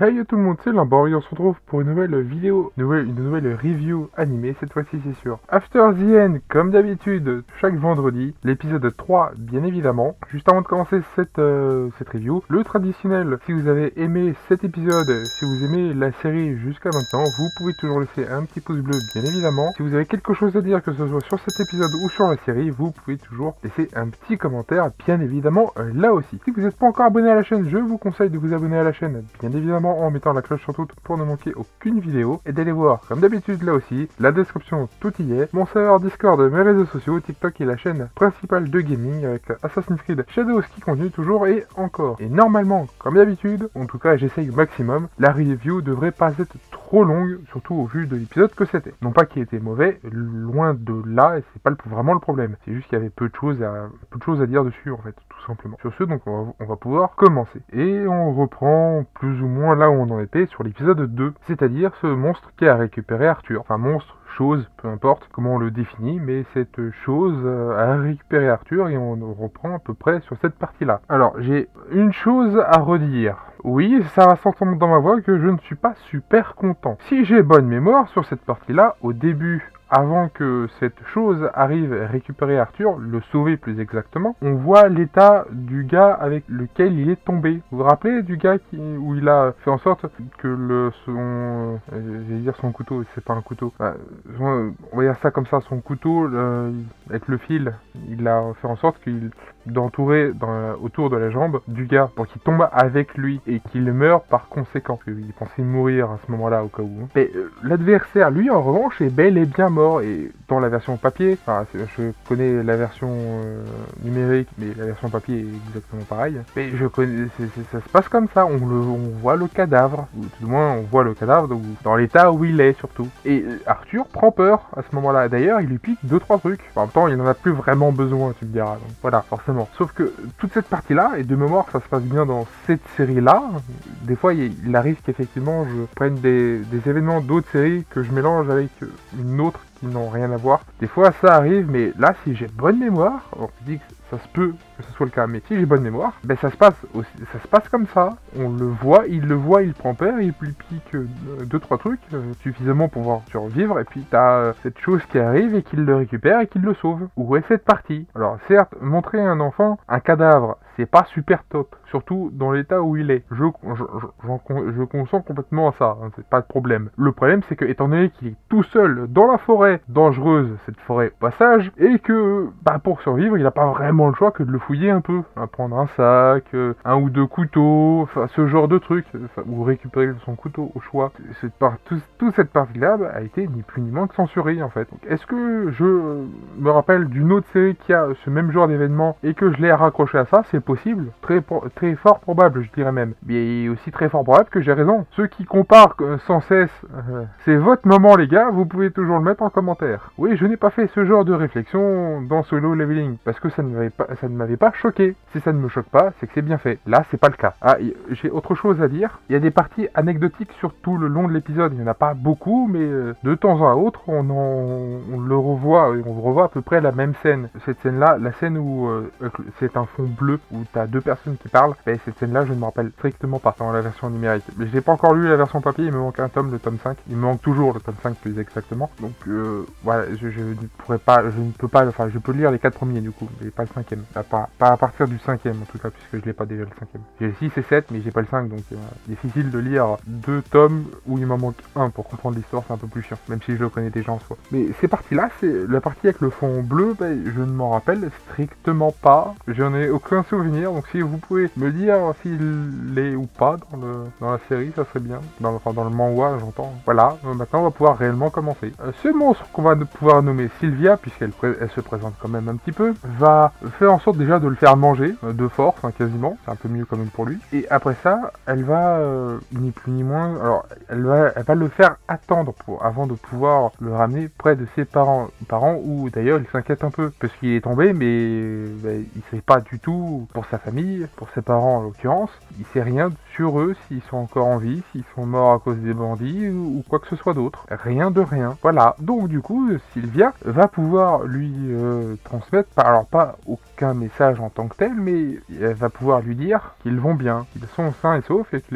Hey tout le monde, c'est Limborg et on se retrouve pour une nouvelle vidéo, une nouvelle review animée, cette fois-ci c'est sûr. After the End, comme d'habitude, chaque vendredi, l'épisode 3 bien évidemment. Juste avant de commencer cette review, le traditionnel, si vous avez aimé cet épisode, si vous aimez la série jusqu'à maintenant, vous pouvez toujours laisser un petit pouce bleu bien évidemment. Si vous avez quelque chose à dire, que ce soit sur cet épisode ou sur la série, vous pouvez toujours laisser un petit commentaire bien évidemment là aussi. Si vous n'êtes pas encore abonné à la chaîne, je vous conseille de vous abonner à la chaîne bien évidemment en mettant la cloche sur tout pour ne manquer aucune vidéo et d'aller voir comme d'habitude là aussi, la description tout y est, mon serveur Discord, mes réseaux sociaux, TikTok et la chaîne principale de gaming avec Assassin's Creed Shadows qui continue toujours et encore. Et normalement, comme d'habitude, en tout cas j'essaye au maximum, la review devrait pas être trop longue, surtout au vu de l'épisode que c'était. Non pas qu'il était mauvais, loin de là, et c'est pas vraiment le problème. C'est juste qu'il y avait peu de choses à dire dessus en fait, tout simplement. Sur ce, donc on va pouvoir commencer. Et on reprend plus ou moins là où on en était sur l'épisode 2, c'est-à-dire ce monstre qui a récupéré Arthur. Enfin monstre, chose, peu importe comment on le définit, mais cette chose a récupéré Arthur et on reprend à peu près sur cette partie-là. Alors, j'ai une chose à redire. Oui, ça va s'entendre dans ma voix que je ne suis pas super content. Si j'ai bonne mémoire sur cette partie-là, au début, avant que cette chose arrive à récupérer Arthur, le sauver plus exactement, on voit l'état du gars avec lequel il est tombé. Vous vous rappelez du gars où il a fait en sorte que son couteau, c'est pas un couteau, on va dire ça comme ça, son couteau avec le fil, il a fait en sorte d'entourer autour de la jambe du gars pour qu'il tombe avec lui et qu'il meure par conséquent. Parce qu'il pensait mourir à ce moment-là au cas où. Mais l'adversaire, lui, en revanche, est bel et bien mort. Et dans la version papier, enfin, je connais la version numérique, mais la version papier est exactement pareille. Mais je connais, ça se passe comme ça. On voit le cadavre, ou tout du moins on voit le cadavre dans l'état où il est surtout. Et Arthur prend peur à ce moment-là. D'ailleurs, il lui pique 2-3 trucs. En même temps, il en a plus vraiment besoin, tu me diras. Donc voilà, forcément. Sauf que toute cette partie-là, et de mémoire, ça se passe bien dans cette série-là. Des fois, il arrive qu'effectivement, je prenne des événements d'autres séries que je mélange avec une autre qui n'ont rien à voir. Des fois, ça arrive, mais là, si j'ai bonne mémoire, on dit que ça se peut que ce soit le cas, mais si j'ai bonne mémoire, ben ça se passe comme ça. On le voit, il prend peur, il lui pique 2-3 trucs suffisamment pour pouvoir survivre, et puis t'as cette chose qui arrive et qu'il le récupère et qu'il le sauve. Où est cette partie? Alors certes, montrer à un enfant un cadavre, c'est pas super top, surtout dans l'état où il est. Je consens complètement à ça, hein, c'est pas de problème. Le problème, c'est que étant donné qu'il est tout seul dans la forêt dangereuse, cette forêt au passage, et que pour survivre, il a pas vraiment le choix que de le fouiller un peu, prendre un sac, un ou deux couteaux, enfin ce genre de trucs, ou récupérer son couteau au choix. Toute cette partie-là a été ni plus ni moins que censurée en fait. Est-ce que je me rappelle d'une autre série qui a ce même genre d'événement et que je l'ai raccroché à ça? C'est possible, très fort probable, je dirais même. Mais aussi très fort probable que j'ai raison. Ceux qui comparent sans cesse, c'est votre moment les gars, vous pouvez toujours le mettre en commentaire. Oui, je n'ai pas fait ce genre de réflexion dans Solo Leveling parce que ça ne m'avait pas choqué. Si ça ne me choque pas, c'est que c'est bien fait. Là, c'est pas le cas. Ah, j'ai autre chose à dire. Il y a des parties anecdotiques sur tout le long de l'épisode. Il n'y en a pas beaucoup, mais de temps à autre, on revoit à peu près la même scène. Cette scène-là, la scène où c'est un fond bleu, où t'as deux personnes qui parlent, cette scène-là, je ne me rappelle strictement pas dans la version numérique. Mais je n'ai pas encore lu la version papier, il me manque un tome, le tome 5. Il me manque toujours le tome 5 plus exactement. Donc voilà, je peux lire les 4 premiers du coup, mais pas le 5e. Pas à partir du 5e en tout cas, puisque je l'ai pas déjà le 5e. J'ai le 6 et 7, mais j'ai pas le 5, donc difficile de lire 2 tomes où il m'en manque un pour comprendre l'histoire, c'est un peu plus chiant, même si je le connais déjà en soi. Mais ces parties-là, c'est la partie avec le fond bleu, je ne m'en rappelle strictement pas. J'en ai aucun souvenir, donc si vous pouvez me dire s'il l'est ou pas dans la série, ça serait bien. Dans le manga, j'entends. Voilà, maintenant on va pouvoir réellement commencer. Ce monstre qu'on va pouvoir nommer Sylvia, puisqu'elle se présente quand même un petit peu, va faire en sorte déjà de le faire manger, de force, quasiment, c'est un peu mieux quand même pour lui. Et après ça, elle va, ni plus ni moins, alors elle va le faire attendre avant de pouvoir le ramener près de ses parents où d'ailleurs il s'inquiète un peu, parce qu'il est tombé, mais il sait pas du tout pour sa famille, pour ses parents en l'occurrence. Il sait rien sur eux, s'ils sont encore en vie, s'ils sont morts à cause des bandits ou quoi que ce soit d'autre. Rien de rien. Voilà. Donc du coup, Sylvia va pouvoir lui transmettre, alors pas aucun message en tant que tel, mais elle va pouvoir lui dire qu'ils vont bien, qu'ils sont sains et saufs et que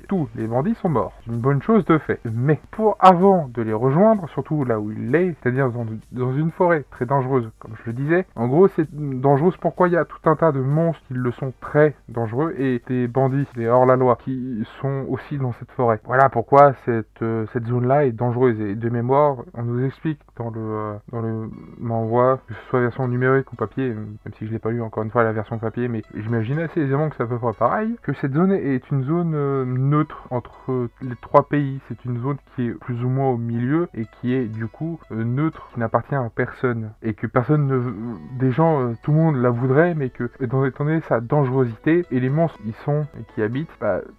tous les bandits sont morts. C'est une bonne chose de fait. Mais avant de les rejoindre, surtout là où il est, c'est-à-dire dans une forêt très dangereuse, comme je le disais, en gros c'est dangereux, pourquoi il y a tout un tas de monstres qui le sont très dangereux et des bandits, des hors-la-loi, qui sont aussi dans cette forêt. Voilà pourquoi cette zone-là est dangereuse. Et de mémoire, on nous explique dans le manhwa, que ce soit version numérique ou papier, même si je l'ai pas lu encore une fois la version papier, mais j'imagine assez aisément que c'est à peu près pareil, que cette zone est une zone neutre entre les trois pays. C'est une zone qui est plus ou moins au milieu et qui est du coup neutre, qui n'appartient à personne. Et que personne ne... Des gens, tout le monde la voudrait, mais que, étant donné sa dangerosité, et les monstres y sont et qui habitent,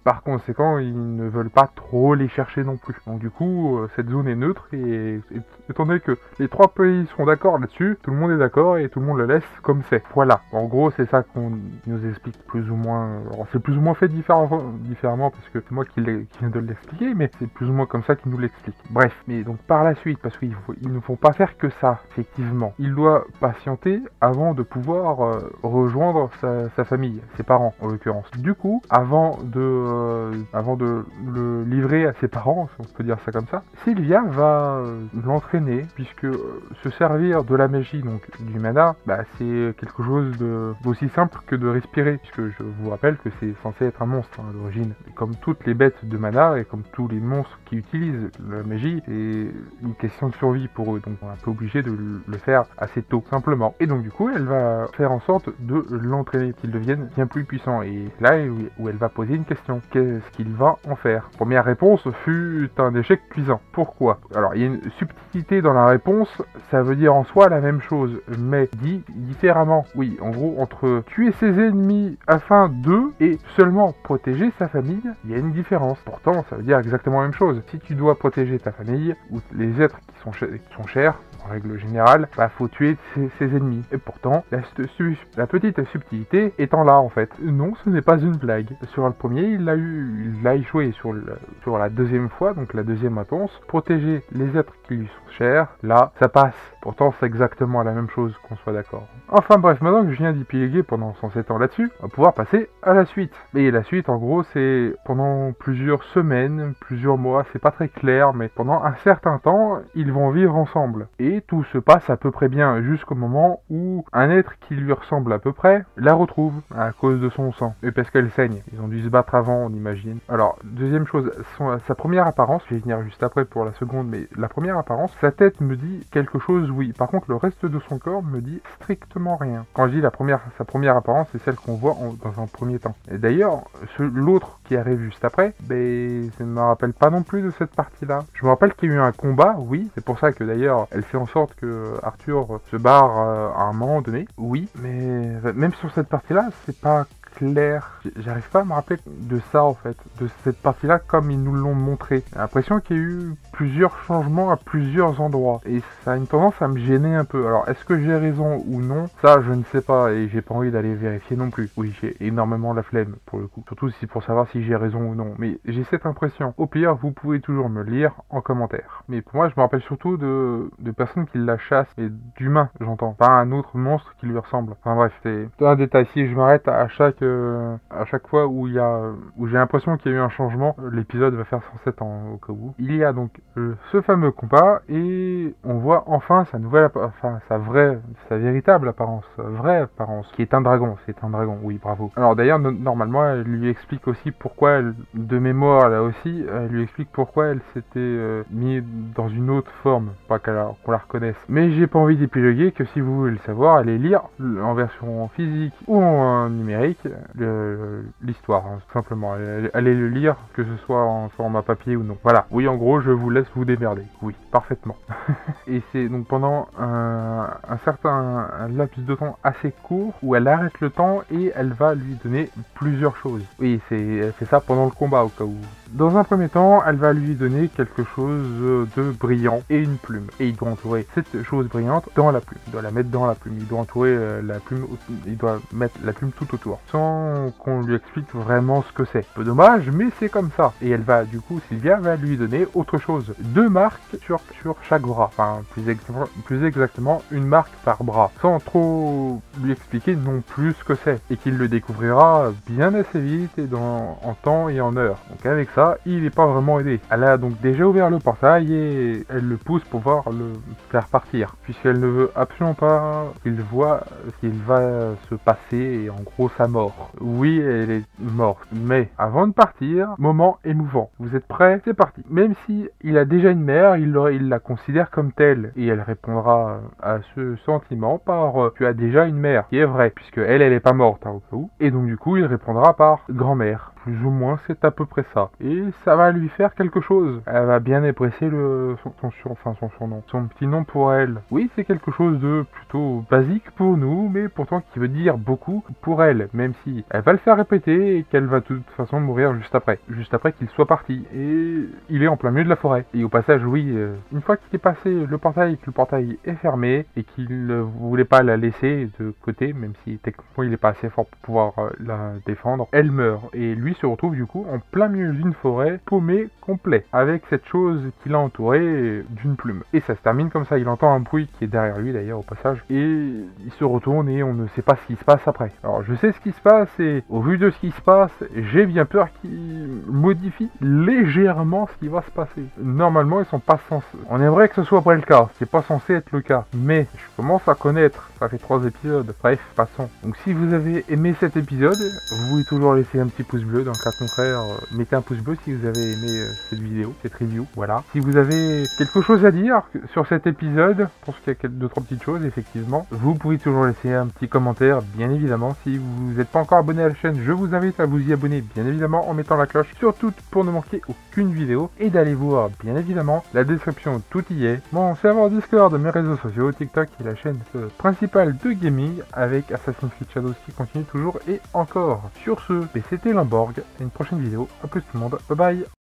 par conséquent, ils ne veulent pas trop les chercher non plus. Donc du coup, cette zone est neutre et étant donné que les trois pays sont d'accord là-dessus, tout le monde est d'accord et tout le monde le laisse comme c'est. Voilà. En gros, c'est ça qu'on nous explique plus ou moins. Alors, c'est plus ou moins fait différemment parce que c'est moi qui viens de l'expliquer, mais c'est plus ou moins comme ça qu'ils nous l'expliquent. Bref. Mais donc par la suite, parce qu'ils ne font pas faire que ça, effectivement. Il doit patienter avant de pouvoir rejoindre sa famille, ses parents en l'occurrence. Du coup, avant de le livrer à ses parents, si on peut dire ça comme ça, Sylvia va l'entraîner, puisque se servir de la magie, donc du mana, c'est quelque chose d'aussi simple que de respirer, puisque je vous rappelle que c'est censé être un monstre à l'origine. Comme toutes les bêtes de mana et comme tous les monstres qui utilisent la magie, c'est une question de survie pour eux, donc on est un peu obligé de le faire assez tôt, simplement. Et donc du coup, elle va faire en sorte de l'entraîner, qu'il devienne bien plus puissant. Et là où elle va poser une question, qu'est-ce qu'il va en faire? Première réponse fut un échec cuisant. Pourquoi? Alors il y a une subtilité dans la réponse, ça veut dire en soi la même chose, mais dit différemment. Oui, en gros, entre tuer ses ennemis afin de et seulement protéger sa famille, il y a une différence. Pourtant, ça veut dire exactement la même chose. Si tu dois protéger ta famille ou les êtres qui sont chers, en règle générale, faut tuer ses ennemis. Et pourtant, la petite subtilité étant là en fait. Non, ce n'est pas une blague. Sur le premier, il a échoué. Sur la deuxième fois, donc la deuxième réponse, protéger les êtres qui lui sont chers, là, ça passe. Pourtant, c'est exactement la même chose, qu'on soit d'accord. Enfin bref, maintenant que je viens d'épiloguer pendant 107 ans là-dessus, on va pouvoir passer à la suite. Et la suite, en gros, c'est pendant plusieurs semaines, plusieurs mois, c'est pas très clair, mais pendant un certain temps, ils vont vivre ensemble. Et tout se passe à peu près bien, jusqu'au moment où un être qui lui ressemble à peu près la retrouve, à cause de son sang. Et parce qu'elle saigne. Ils ont dû se battre avant, on imagine. Alors, deuxième chose, sa première apparence, je vais venir juste après pour la seconde, mais la première apparence, sa tête me dit quelque chose, oui. Par contre, le reste de son corps me dit strictement rien. Quand je dis sa première apparence, c'est celle qu'on voit dans un premier temps. Et d'ailleurs, l'autre qui arrive juste après, ça ne me rappelle pas non plus de cette partie-là. Je me rappelle qu'il y a eu un combat, oui. C'est pour ça que d'ailleurs, elle fait en sorte que Arthur se barre à un moment donné. Oui, mais même sur cette partie-là, c'est pas clair. J'arrive pas à me rappeler de ça en fait, de cette partie-là comme ils nous l'ont montré. J'ai l'impression qu'il y a eu plusieurs changements à plusieurs endroits et ça a une tendance à me gêner un peu. Alors est-ce que j'ai raison ou non? Ça je ne sais pas et j'ai pas envie d'aller vérifier non plus. Oui, j'ai énormément la flemme pour le coup. Surtout si pour savoir si j'ai raison ou non. Mais j'ai cette impression. Au pire, vous pouvez toujours me le lire en commentaire. Mais pour moi, je me rappelle surtout de personnes qui la chassent et d'humains, j'entends. Pas un autre monstre qui lui ressemble. Enfin bref, c'est un détail. Si je m'arrête à chaque fois où j'ai l'impression qu'il y a eu un changement, l'épisode va faire 107 ans au cas où. Il y a donc ce fameux combat et on voit enfin sa véritable apparence, sa vraie apparence, qui est un dragon. C'est un dragon, oui, bravo. Alors d'ailleurs, normalement, elle lui explique aussi pourquoi de mémoire là aussi, elle lui explique pourquoi elle s'était mise dans une autre forme, pas qu'on la reconnaisse. Mais j'ai pas envie d'épiloguer, que si vous voulez le savoir, allez lire en version physique ou en numérique l'histoire, hein, tout simplement. Allez le lire, que ce soit en format papier ou non. Voilà. Oui, en gros, je vous laisse vous démerder. Oui, parfaitement. Et c'est donc pendant un certain laps de temps assez court où elle arrête le temps et elle va lui donner plusieurs choses. Oui, elle fait ça pendant le combat au cas où. Dans un premier temps, elle va lui donner quelque chose de brillant et une plume. Et il doit entourer cette chose brillante dans la plume. Il doit la mettre dans la plume. Il doit entourer la plume, il doit mettre la plume tout autour. Sans qu'on lui explique vraiment ce que c'est. Peu dommage, mais c'est comme ça. Et elle va, du coup, Sylvia va lui donner autre chose. 2 marques sur chaque bras. Enfin, plus exactement, une marque par bras. Sans trop lui expliquer non plus ce que c'est. Et qu'il le découvrira bien assez vite et en temps et en heure. Donc avec ça, il n'est pas vraiment aidé. Elle a donc déjà ouvert le portail et elle le pousse pour pouvoir le faire partir. Puisqu'elle ne veut absolument pas qu'il voit ce qu'il va se passer et en gros sa mort. Oui, elle est morte. Mais avant de partir, moment émouvant. Vous êtes prêts? C'est parti. Même si il a déjà une mère, il la considère comme telle. Et elle répondra à ce sentiment par tu as déjà une mère, qui est vrai, puisque elle est pas morte, hein, au cas où. Et donc du coup, il répondra par grand-mère. Plus ou moins, c'est à peu près ça. Et ça va lui faire quelque chose. Elle va bien apprécier son surnom. Son petit nom pour elle. Oui, c'est quelque chose de plutôt basique pour nous, mais pourtant qui veut dire beaucoup pour elle. Même si elle va le faire répéter et qu'elle va de toute façon mourir juste après. Juste après qu'il soit parti. Et il est en plein milieu de la forêt. Et au passage, oui, une fois qu'il est passé le portail et que le portail est fermé et qu'il ne voulait pas la laisser de côté, même si techniquement il n'est pas assez fort pour pouvoir la défendre, elle meurt. Et lui se retrouve du coup en plein milieu d'une forêt, paumé complet, avec cette chose qui l'a entouré d'une plume. Et ça se termine comme ça, il entend un bruit qui est derrière lui d'ailleurs au passage, et il se retourne et on ne sait pas ce qui se passe après. Alors je sais ce qui se passe et au vu de ce qui se passe, j'ai bien peur qu'il modifie légèrement ce qui va se passer. Normalement ils sont pas censés, on aimerait que ce soit pas le cas, c'est pas censé être le cas, mais je commence à connaître, ça fait 3 épisodes, bref, passons. Donc si vous avez aimé cet épisode, vous pouvez toujours laisser un petit pouce bleu. Dans le cas contraire, mettez un pouce bleu si vous avez aimé cette vidéo, cette review, voilà. Si vous avez quelque chose à dire sur cet épisode, je pense qu'il y a 2-3 petites choses, effectivement, vous pouvez toujours laisser un petit commentaire, bien évidemment. Si vous n'êtes pas encore abonné à la chaîne, je vous invite à vous y abonner, bien évidemment, en mettant la cloche, surtout pour ne manquer aucune vidéo, et d'aller voir, bien évidemment, la description, tout y est, mon serveur Discord, mes réseaux sociaux, TikTok et la chaîne principale de gaming, avec Assassin's Creed Shadows qui continue toujours et encore. Sur ce, c'était Limborg, à une prochaine vidéo, à plus tout le monde, bye bye.